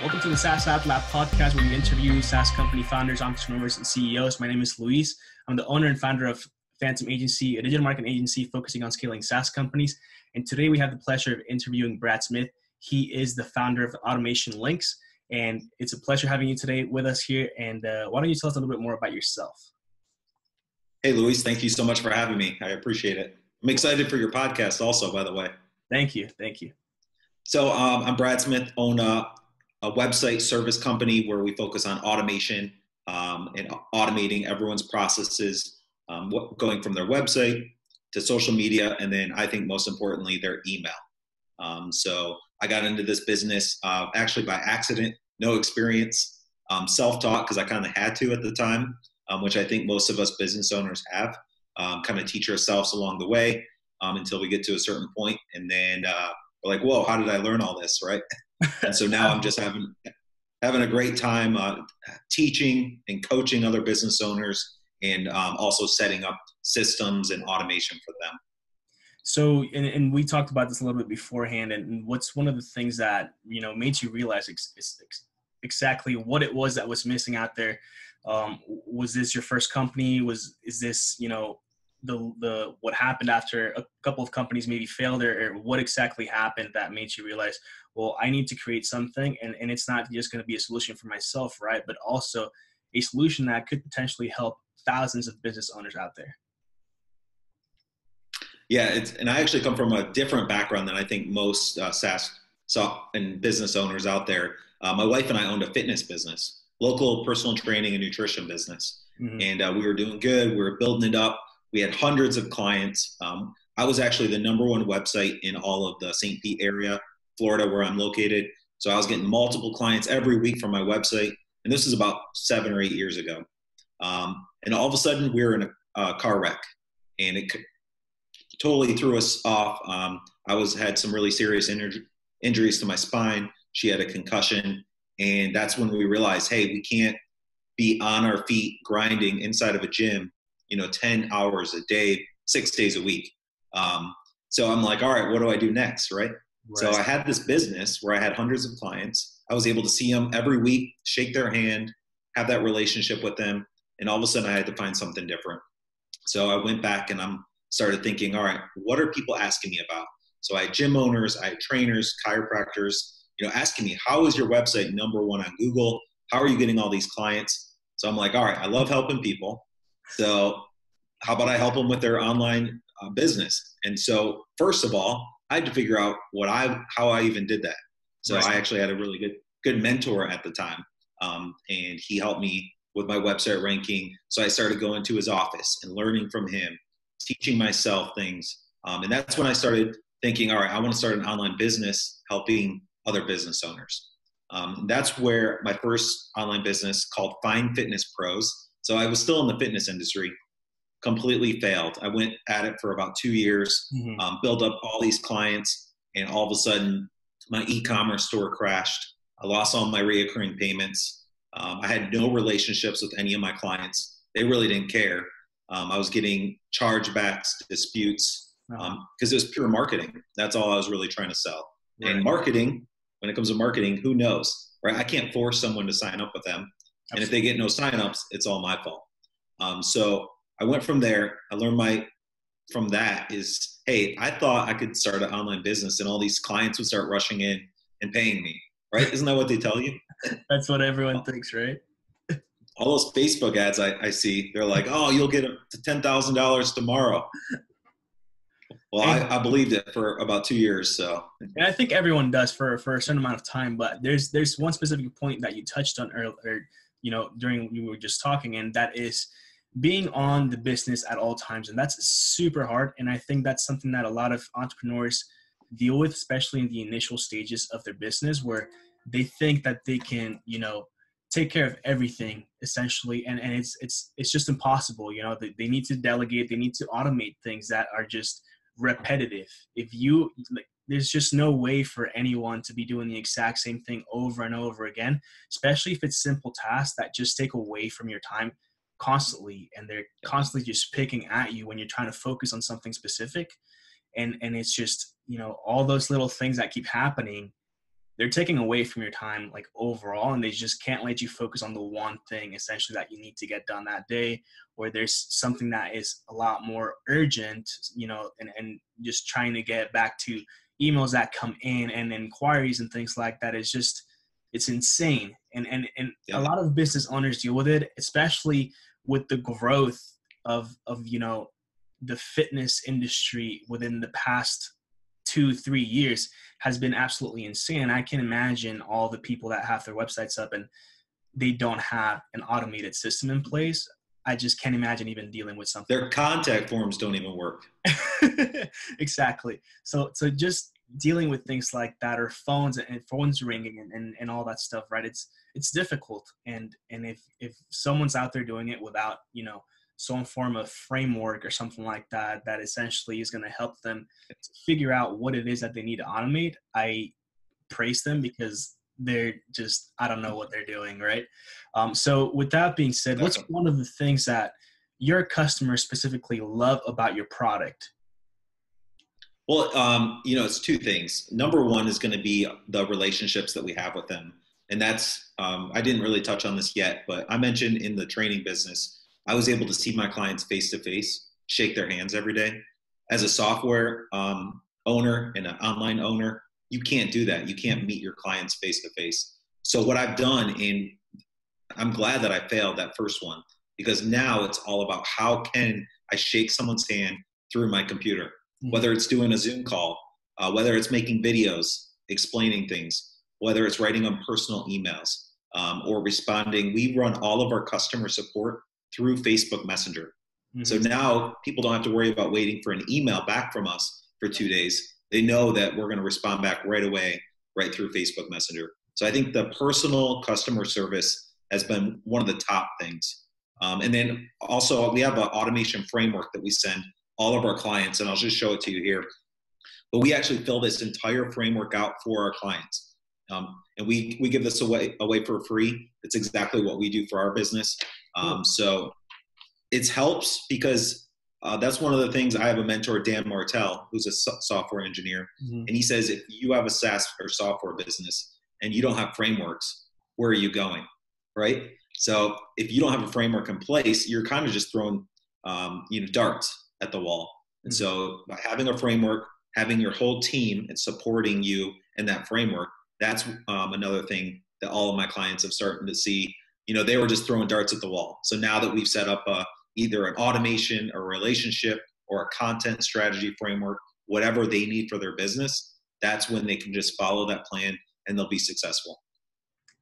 Welcome to the SaaS AdLab podcast, where we interview SaaS company founders, entrepreneurs, and CEOs. My name is Luis. I'm the owner and founder of Fantôm agency, a digital marketing agency focusing on scaling SaaS companies. And today we have the pleasure of interviewing Brad Smith. He is the founder of AutomationLinks, and it's a pleasure having you today with us here. And why don't you tell us a little bit more about yourself? Hey, Luis, thank you so much for having me. I appreciate it. I'm excited for your podcast also, by the way. Thank you. Thank you. So I'm Brad Smith, own a website service company where we focus on automation and automating everyone's processes, going from their website to social media, and then I think most importantly, their email. So I got into this business actually by accident, no experience, self-taught because I kind of had to at the time, which I think most of us business owners have, kind of teach ourselves along the way until we get to a certain point, and then we're like, whoa, how did I learn all this, right? And so now I'm just having a great time teaching and coaching other business owners, and also setting up systems and automation for them. So, and we talked about this a little bit beforehand, and what's one of the things that, made you realize exactly what it was that was missing out there? Was this your first company? Is this, the what happened after a couple of companies maybe failed, or what exactly happened that made you realize, well, I need to create something, and it's not just going to be a solution for myself, right? But also a solution that could potentially help thousands of business owners out there. Yeah, and I actually come from a different background than I think most SaaS and business owners out there. My wife and I owned a fitness business, local personal training and nutrition business. Mm-hmm. And we were doing good. We were building it up. We had hundreds of clients. I was actually the #1 website in all of the St. Pete area, Florida, where I'm located. So I was getting multiple clients every week from my website. And this is about 7 or 8 years ago. And all of a sudden we were in a car wreck, and it totally threw us off. I had some really serious injuries to my spine. She had a concussion. And that's when we realized, hey, we can't be on our feet grinding inside of a gym, 10 hours a day, 6 days a week. So I'm like, all right, what do I do next, right? So I had this business where I had hundreds of clients. I was able to see them every week, shake their hand, have that relationship with them. And all of a sudden I had to find something different. So I went back and started thinking, all right, what are people asking me about? So I had gym owners, I had trainers, chiropractors, asking me, how is your website #1 on Google? How are you getting all these clients? So I'm like, all right, I love helping people. So how about I help them with their online business? And so first of all, I had to figure out how I even did that. So I actually had a really good mentor at the time. And he helped me with my website ranking. So I started going to his office and learning from him, teaching myself things. And that's when I started thinking, all right, I want to start an online business helping other business owners. That's where my first online business called Find Fitness Pros. So I was still in the fitness industry, completely failed. I went at it for about 2 years, built up all these clients, and all of a sudden my e-commerce store crashed. I lost all my reoccurring payments. I had no relationships with any of my clients. They really didn't care. I was getting chargebacks, disputes, because it was pure marketing. That's all I was really trying to sell. Right. And marketing, when it comes to marketing, who knows, right? I can't force someone to sign up with them. Absolutely. And if they get no signups, it's all my fault. So I went from there. I learned from that is, hey, I thought I could start an online business and all these clients would start rushing in and paying me, right? Isn't that what they tell you? That's what everyone thinks, right? All those Facebook ads I see, they're like, oh, you'll get to $10,000 tomorrow. Well, I believed it for about 2 years. So, and I think everyone does for a certain amount of time, but there's one specific point that you touched on earlier, during when we were just talking, and that is being on the business at all times. And that's super hard. And I think that's something that a lot of entrepreneurs deal with, especially in the initial stages of their business, where they think that they can, take care of everything essentially. And it's just impossible. They need to delegate, they need to automate things that are just repetitive. There's just no way for anyone to be doing the exact same thing over and over again, especially if it's simple tasks that just take away from your time constantly, and they're constantly just picking at you when you're trying to focus on something specific. And it's just, all those little things that keep happening, they're taking away from your time, like overall, and they just can't let you focus on the one thing essentially that you need to get done that day, or there's something that is a lot more urgent, and just trying to get back to emails that come in and inquiries and things like that is just, it's insane. And a lot of business owners deal with it, especially with the growth of the fitness industry within the past 2-3 years has been absolutely insane. I can imagine all the people that have their websites up and they don't have an automated system in place. I just can't imagine even dealing with something. Their contact forms don't even work. Exactly. So just dealing with things like that, or phones ringing and all that stuff, right? It's difficult. And if someone's out there doing it without, some form of framework or something like that, that essentially is going to help them to figure out what it is that they need to automate, I praise them, because they're just, I don't know what they're doing, right? So with that being said, what's one of the things that your customers specifically love about your product? Well, it's two things. Number one is going to be the relationships that we have with them. And that's, I didn't really touch on this yet, but I mentioned in the training business, I was able to see my clients face to face, shake their hands every day. As a software owner and an online owner, you can't do that. You can't meet your clients face to face. So what I've done, and I'm glad that I failed that first one, because now it's all about how can I shake someone's hand through my computer, whether it's doing a Zoom call, whether it's making videos, explaining things, whether it's writing them personal emails, or responding. We run all of our customer support through Facebook Messenger. So now people don't have to worry about waiting for an email back from us for 2 days. They know that we're going to respond back right away, right through Facebook Messenger. So I think the personal customer service has been one of the top things. And then also we have an automation framework that we send all of our clients, and I'll just show it to you here. But we actually fill this entire framework out for our clients. And we give this away for free. It's exactly what we do for our business. So it helps because that's one of the things. I have a mentor, Dan Martell, who's a software engineer. And he says, if you have a SaaS or software business and you don't have frameworks, where are you going? Right? So if you don't have a framework in place, you're kind of just throwing darts at the wall. And so by having a framework, having your whole team and supporting you in that framework, that's another thing that all of my clients have started to see. They were just throwing darts at the wall. So now that we've set up either an automation, a relationship, or a content strategy framework, whatever they need for their business, that's when they can just follow that plan and they'll be successful.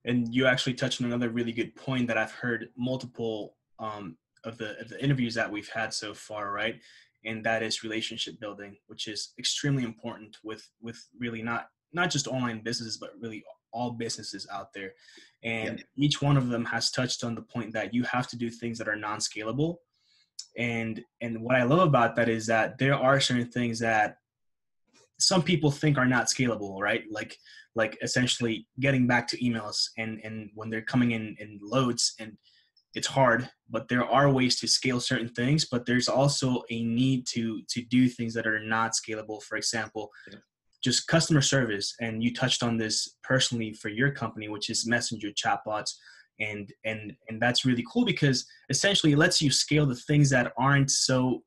And you actually touched on another really good point that I've heard multiple of the interviews that we've had so far, right? And that is relationship building, which is extremely important with really not just online businesses, but really all businesses out there. And each one of them has touched on the point that you have to do things that are non-scalable. And what I love about that is that there are certain things that some people think are not scalable, right? Like essentially getting back to emails and when they're coming in loads, and it's hard, but there are ways to scale certain things, but there's also a need to do things that are not scalable. For example, just customer service. And you touched on this personally for your company, which is messenger chatbots. And that's really cool because essentially it lets you scale the things that aren't so,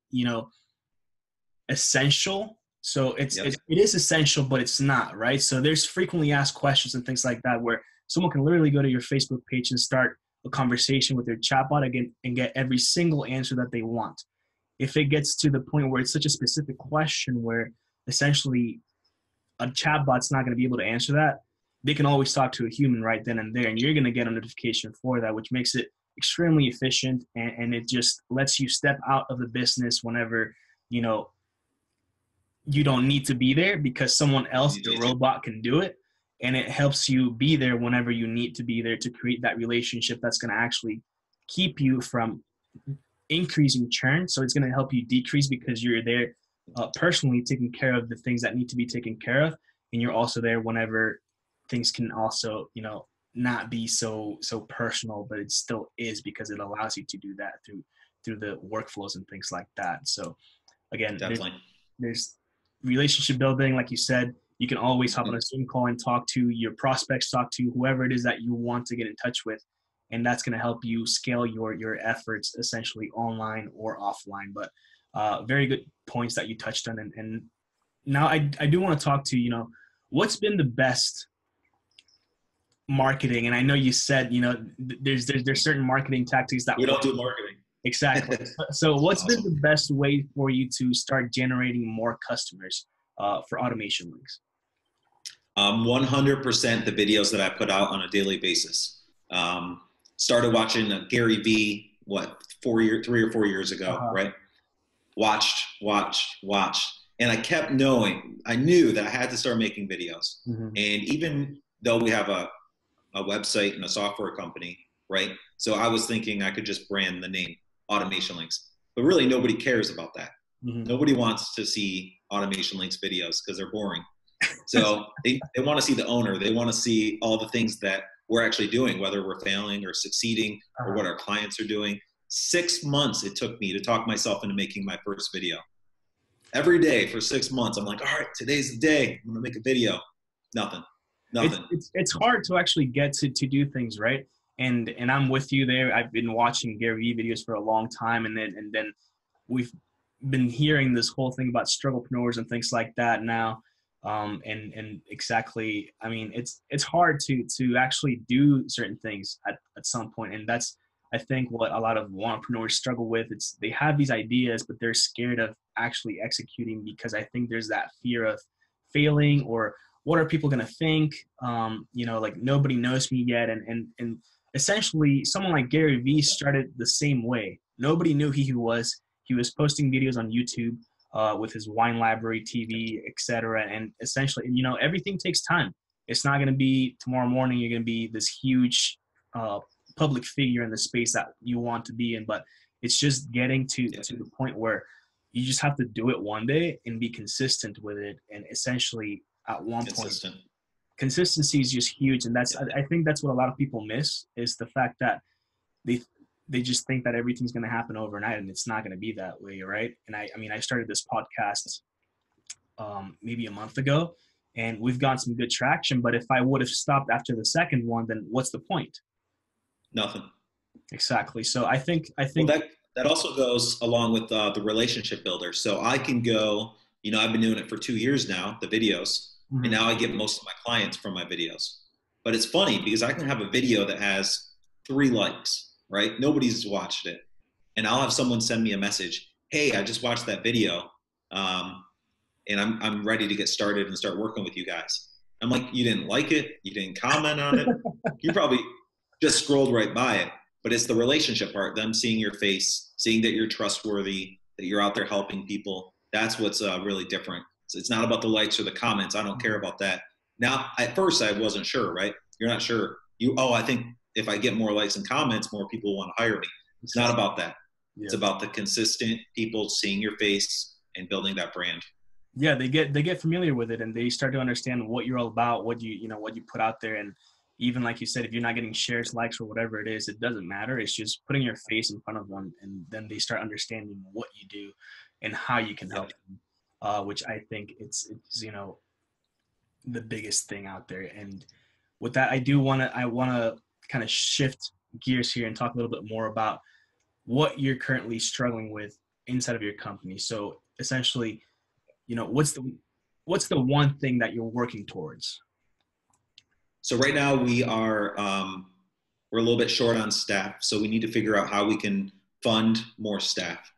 essential. So it is essential, but it's not, right? So there's frequently asked questions and things like that where someone can literally go to your Facebook page and start a conversation with their chatbot again and get every single answer that they want. If it gets to the point where it's such a specific question where essentially a chatbot's not going to be able to answer that, they can always talk to a human right then and there, and you're going to get a notification for that, which makes it extremely efficient, and it just lets you step out of the business whenever, you don't need to be there because someone else, the robot, can do it. And it helps you be there whenever you need to be there to create that relationship that's going to actually keep you from increasing churn. So it's going to help you decrease because you're there personally taking care of the things that need to be taken care of. And you're also there whenever things can also, not be so personal, but it still is because it allows you to do that through the workflows and things like that. So again, there's relationship building, like you said, You can always hop on a Zoom call and talk to your prospects, talk to whoever it is that you want to get in touch with. And that's going to help you scale your efforts essentially online or offline. But very good points that you touched on. And now I do want to talk to, what's been the best marketing? And I know you said, there's certain marketing tactics that we don't do marketing. Exactly. So what's Awesome. been the best way for you to start generating more customers for AutomationLinks? 100% the videos that I put out on a daily basis. Started watching Gary V, 3 or 4 years ago, right? Watched. And I kept knowing, I knew that I had to start making videos. Mm-hmm. And even though we have a website and a software company, right? So I was thinking I could just brand the name AutomationLinks, but really nobody cares about that. Mm-hmm. Nobody wants to see AutomationLinks videos because they're boring. So they want to see the owner. They want to see all the things that we're actually doing, whether we're failing or succeeding or what our clients are doing. 6 months it took me to talk myself into making my first video. Every day for 6 months, I'm like, all right, today's the day. I'm going to make a video. Nothing. It's hard to actually get to do things, right? And I'm with you there. I've been watching Gary Vee videos for a long time. And then we've been hearing this whole thing about strugglepreneurs and things like that now. And exactly, I mean, it's hard to actually do certain things at some point. And that's, I think, what a lot of entrepreneurs struggle with. It's they have these ideas, but they're scared of actually executing because I think there's that fear of failing, or what are people going to think? Like nobody knows me yet. And essentially someone like Gary Vee started the same way. Nobody knew who he was. He was posting videos on YouTube with his wine library, TV, etc. And essentially, everything takes time. It's not going to be tomorrow morning you're going to be this huge public figure in the space that you want to be in, but it's just getting to the point where you just have to do it one day and be consistent with it. And essentially at one point, consistency is just huge. And that's, I think that's what a lot of people miss, is the fact that they just think that everything's going to happen overnight, and it's not going to be that way. Right. And I started this podcast maybe a month ago, and we've gotten some good traction, but if I would have stopped after the second one, then what's the point? Nothing. Exactly. So I think well, that also goes along with the relationship builder. So I can go, I've been doing it for 2 years now, the videos, and now I get most of my clients from my videos. But it's funny because I can have a video that has 3 likes, right? Nobody's watched it. And I'll have someone send me a message, hey, I just watched that video, and I'm ready to get started and start working with you guys. I'm like, you didn't like it? You didn't comment on it? You probably just scrolled right by it. But it's the relationship part, them seeing your face, seeing that you're trustworthy, that you're out there helping people. That's what's really different. So it's not about the likes or the comments. I don't care about that. Now, at first, I wasn't sure, right? You're not sure. I think if I get more likes and comments, more people want to hire me. It's not about that. Yeah. It's about the consistent people seeing your face and building that brand. Yeah, they get familiar with it, and they start to understand what you're all about, what you put out there. And even like you said, if you're not getting shares, likes, or whatever it is, it doesn't matter. It's just putting your face in front of them, and then they start understanding what you do and how you can help them, which I think it's the biggest thing out there. And with that, I want to kind of shift gears here and talk a little bit more about what you're currently struggling with inside of your company. So essentially, what's the one thing that you're working towards? So right now we're a little bit short on staff. So we need to figure out how we can fund more staff.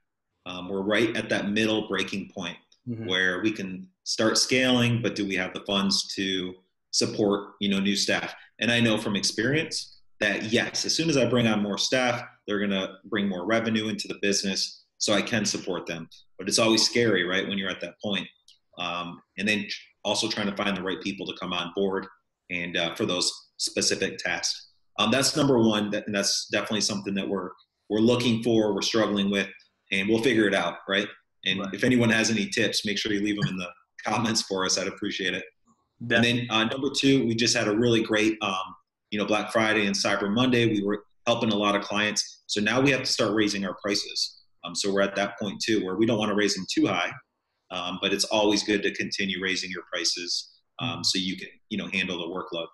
We're right at that middle breaking point where we can start scaling, but do we have the funds to support, new staff? And I know from experience that yes, as soon as I bring on more staff, they're going to bring more revenue into the business, so I can support them. But it's always scary, right, when you're at that point. And then also trying to find the right people to come on board and for those specific tasks. That's number one, and that's definitely something that we're looking for, we're struggling with, and we'll figure it out, right? And if anyone has any tips, make sure you leave them in the comments for us. I'd appreciate it. Definitely. And then number two, we just had a really great, Black Friday and Cyber Monday. We were helping a lot of clients. So now we have to start raising our prices. So we're at that point too, where we don't want to raise them too high, but it's always good to continue raising your prices so you can, handle the workload.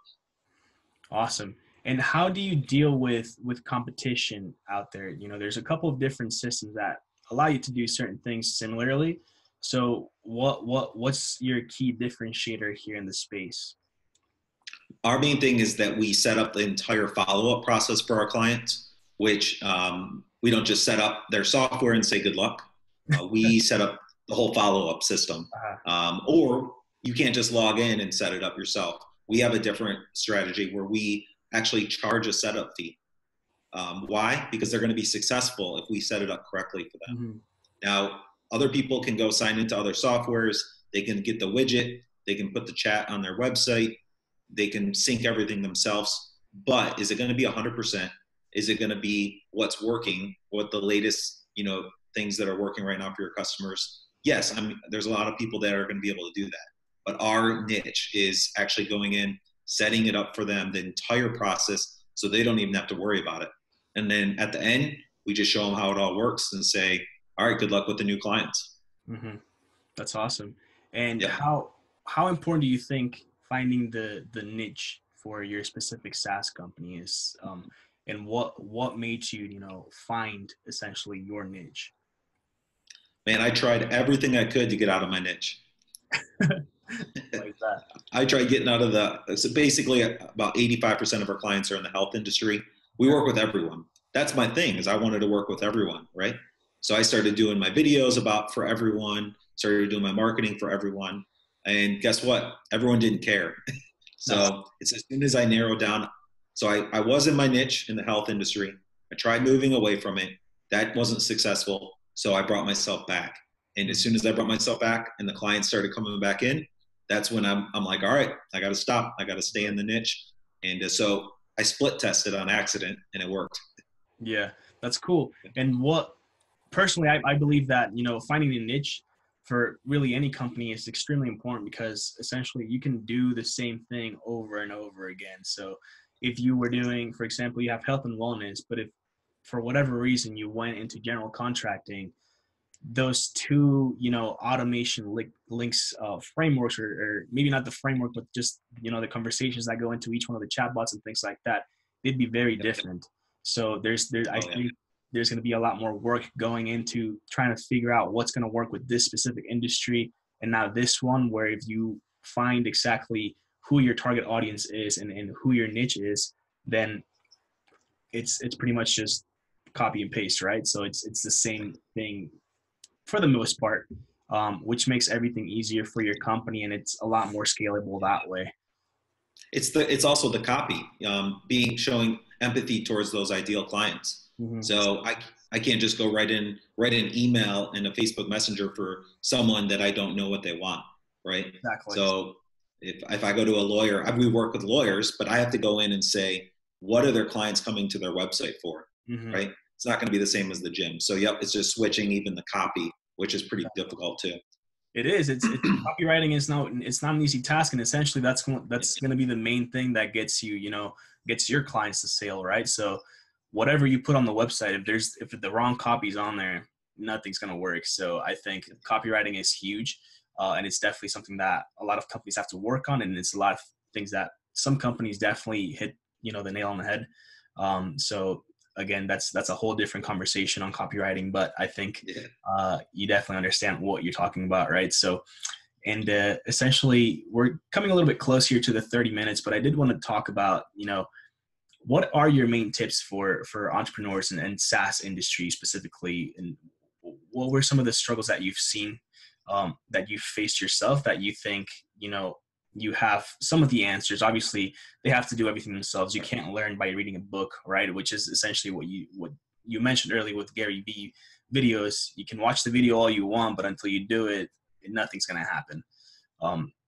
Awesome. And how do you deal with competition out there? There's a couple of different systems that allow you to do certain things similarly. So what's your key differentiator here in the space? Our main thing is that we set up the entire follow-up process for our clients, which we don't just set up their software and say good luck. We set up the whole follow-up system. Or you can't just log in and set it up yourself. We have a different strategy where we actually charge a setup fee. Why? Because they're going to be successful if we set it up correctly for them. Mm-hmm. Now, other people can go sign into other softwares. They can get the widget. They can put the chat on their website. They can sync everything themselves. But is it going to be 100%? Is it going to be what's working, what the latest, things that are working right now for your customers? Yes, there's a lot of people that are going to be able to do that. But our niche is actually going in, setting it up for them, the entire process, so they don't even have to worry about it. And then at the end, we just show them how it all works and say, all right, good luck with the new clients. Mm-hmm. That's awesome. And yeah. how important do you think finding the niche for your specific SaaS company is? And what made you, find essentially your niche? Man, I tried everything I could to get out of my niche. Like that. I tried getting out of so basically about 85% of our clients are in the health industry. We work with everyone. That's my thing, is I wanted to work with everyone, right? So I started doing my videos for everyone, started doing my marketing for everyone. And guess what? Everyone didn't care. So it's as soon as I narrowed down. So I was in my niche in the health industry. I tried moving away from it. That wasn't successful. So I brought myself back. And as soon as I brought myself back and the clients started coming back in, that's when I'm like, all right, I got to stop. I got to stay in the niche. And so I split tested on accident and it worked. Yeah, that's cool. And personally, I believe that, finding a niche for really any company is extremely important, because essentially you can do the same thing over and over again. So if you were doing, for example, you have health and wellness, but if for whatever reason you went into general contracting, those two, automation links frameworks, or maybe not the framework, but just, the conversations that go into each one of the chatbots and things like that, they'd be very different. So I think there's going to be a lot more work going into trying to figure out what's going to work with this specific industry and not this one, where if you find exactly who your target audience is and who your niche is, then it's pretty much just copy and paste, right? So it's the same thing for the most part, which makes everything easier for your company, and it's a lot more scalable that way. It's also the copy, showing empathy towards those ideal clients. Mm-hmm. So I can't just go write an email in a Facebook Messenger for someone that I don't know what they want, right? Exactly. So if I go to a lawyer, we work with lawyers, but I have to go in and say, what are their clients coming to their website for, mm-hmm. right? It's not going to be the same as the gym. So it's just switching even the copy, which is pretty difficult too. It is. It's copywriting is it's not an easy task, and essentially that's going to be the main thing that gets gets your clients the sale, right? So whatever you put on the website, if the wrong copy is on there, nothing's going to work. So I think copywriting is huge, and it's definitely something that a lot of companies have to work on, and it's a lot of things that some companies definitely hit the nail on the head. So again, that's a whole different conversation on copywriting, but I think you definitely understand what you're talking about, right? So, and essentially, we're coming a little bit close here to the 30 minutes, but I did want to talk about, what are your main tips for entrepreneurs and SaaS industry specifically, and what were some of the struggles that you've seen, that you've faced yourself, that you think, you have some of the answers? Obviously, they have to do everything themselves. You can't learn by reading a book, right? Which is essentially what you mentioned earlier with Gary Vee videos. You can watch the video all you want, but until you do it, nothing's going to happen.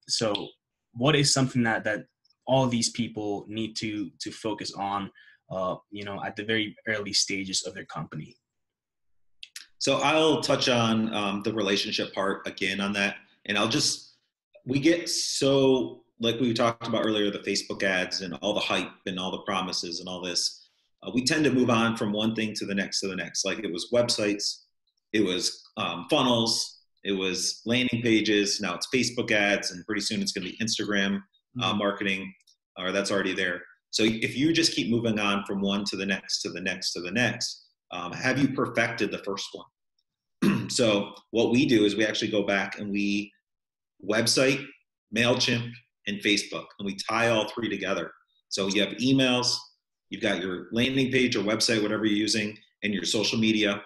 So what is something that all these people need to focus on, at the very early stages of their company? So I'll touch on the relationship part again on that, and we get so, like we talked about earlier, the Facebook ads and all the hype and all the promises and all this. We tend to move on from one thing to the next. Like it was websites, it was funnels, It was landing pages. Now it's Facebook ads, and pretty soon it's going to be Instagram marketing, or that's already there. So if you just keep moving on from one to the next, to the next, to the next, have you perfected the first one? So what we do is we actually go back and we website, MailChimp, and Facebook, and we tie all three together. So you have emails, you've got your landing page or website, whatever you're using, and your social media,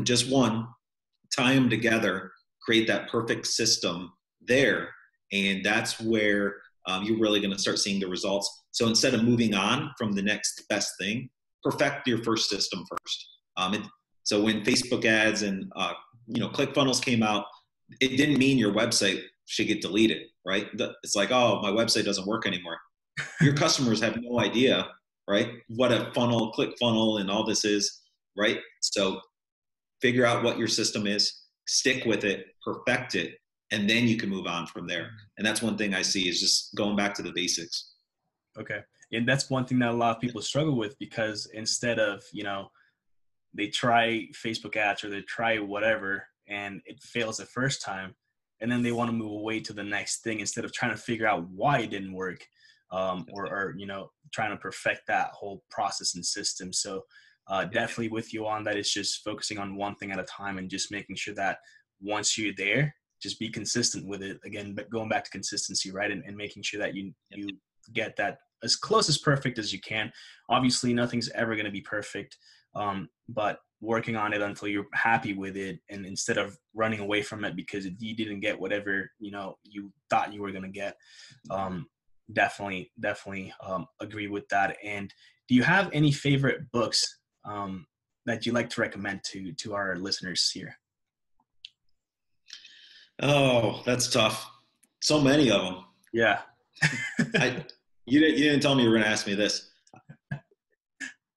just one, tie them together, create that perfect system there. And that's where you're really going to start seeing the results. So instead of moving on from the next best thing, perfect your first system first. So when Facebook ads and ClickFunnels came out, it didn't mean your website should get deleted, right? It's like, oh, my website doesn't work anymore. Your customers have no idea, right, what a funnel, ClickFunnel, and all this is, right? So figure out what your system is, stick with it, perfect it, and then you can move on from there. And that's one thing I see is just going back to the basics. Okay. And that's one thing that a lot of people struggle with, because instead of, they try Facebook ads or they try whatever and it fails the first time, and then they want to move away to the next thing instead of trying to figure out why it didn't work, or trying to perfect that whole process and system. So definitely with you on that. It's just focusing on one thing at a time and just making sure that once you're there, just be consistent with it. Again, but going back to consistency, right? And making sure that you get that as close as perfect as you can. Obviously, nothing's ever going to be perfect, but working on it until you're happy with it, and instead of running away from it because you didn't get whatever you thought you were going to get. Definitely agree with that. And do you have any favorite books that you like to recommend to our listeners here? Oh, that's tough. So many of them. Yeah. You didn't tell me you were going to ask me this.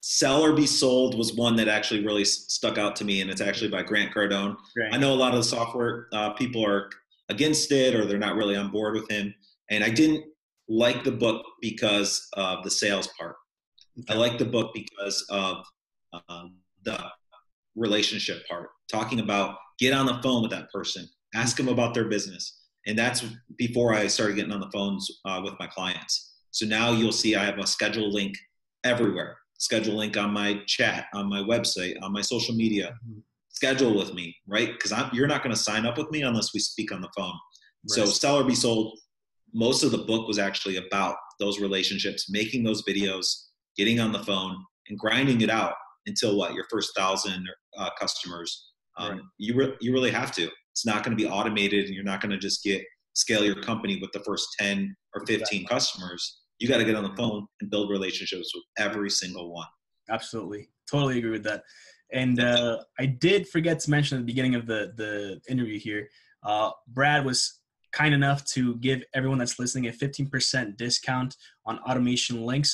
Sell or Be Sold was one that actually really stuck out to me, and it's actually by Grant Cardone. Right. I know a lot of the software people are against it, or they're not really on board with him. And I didn't like the book because of the sales part. Okay. I like the book because of the relationship part, talking about get on the phone with that person, ask them about their business. And that's before I started getting on the phones with my clients. So now you'll see I have a schedule link everywhere. Schedule link on my chat, on my website, on my social media. Schedule with me, right? Because you're not going to sign up with me unless we speak on the phone. Right. So Sell or Be Sold, most of the book was actually about those relationships, making those videos, getting on the phone, and grinding it out until your first 1,000 customers. Right. You really have to. It's not going to be automated, and you're not going to just scale your company with the first 10 or 15 exactly. customers. You got to get on the phone and build relationships with every single one. Absolutely. Totally agree with that. And I did forget to mention at the beginning of the interview here, Brad was kind enough to give everyone that's listening a 15% discount on AutomationLinks.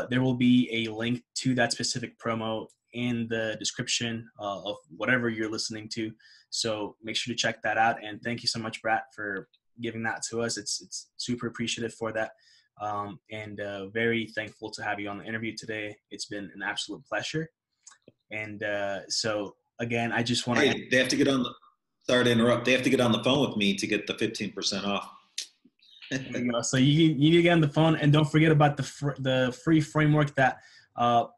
There will be a link to that specific promo in the description of whatever you're listening to. So make sure to check that out. And thank you so much, Brad, for giving that to us. It's super appreciative for that. And very thankful to have you on the interview today. It's been an absolute pleasure. And so again, I just want to. They have to get on sorry to interrupt. They have to get on the phone with me to get the 15% off. There you go. So you need to get on the phone, and don't forget about the free framework that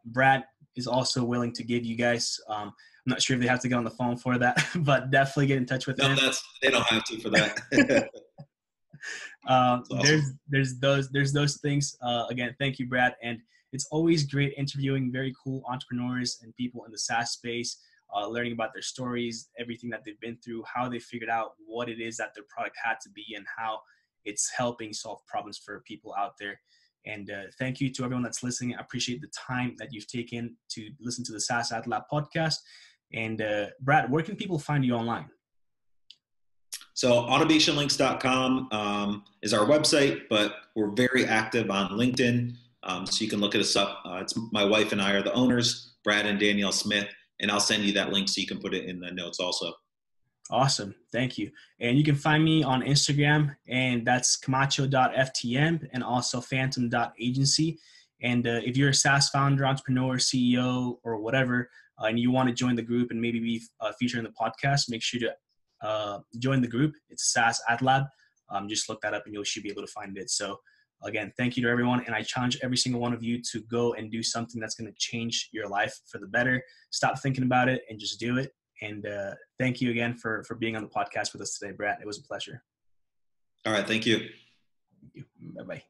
Brad is also willing to give you guys. I'm not sure if they have to get on the phone for that, but definitely get in touch with them. They don't have to for that. Awesome. There's those things. Again, thank you, Brad. And it's always great interviewing very cool entrepreneurs and people in the SaaS space, learning about their stories, everything that they've been through, how they figured out what it is that their product had to be, and how it's helping solve problems for people out there. And thank you to everyone that's listening. I appreciate the time that you've taken to listen to the SaaS AdLab podcast. And Brad, where can people find you online? So AutomationLinks.com is our website, but we're very active on LinkedIn. So you can look at us up. It's my wife and I are the owners, Brad and Danielle Smith, and I'll send you that link so you can put it in the notes also. Awesome. Thank you. And you can find me on Instagram, and that's camacho.ftm and also fantom.agency. And if you're a SaaS founder, entrepreneur, CEO, or whatever, and you want to join the group and maybe be featured in the podcast, make sure to join the group. It's SaaS AdLab. Just look that up and you should be able to find it. So again, thank you to everyone. And I challenge every single one of you to go and do something that's going to change your life for the better. Stop thinking about it and just do it. And thank you again for being on the podcast with us today, Brett. It was a pleasure. All right. Thank you. Thank you. Bye-bye.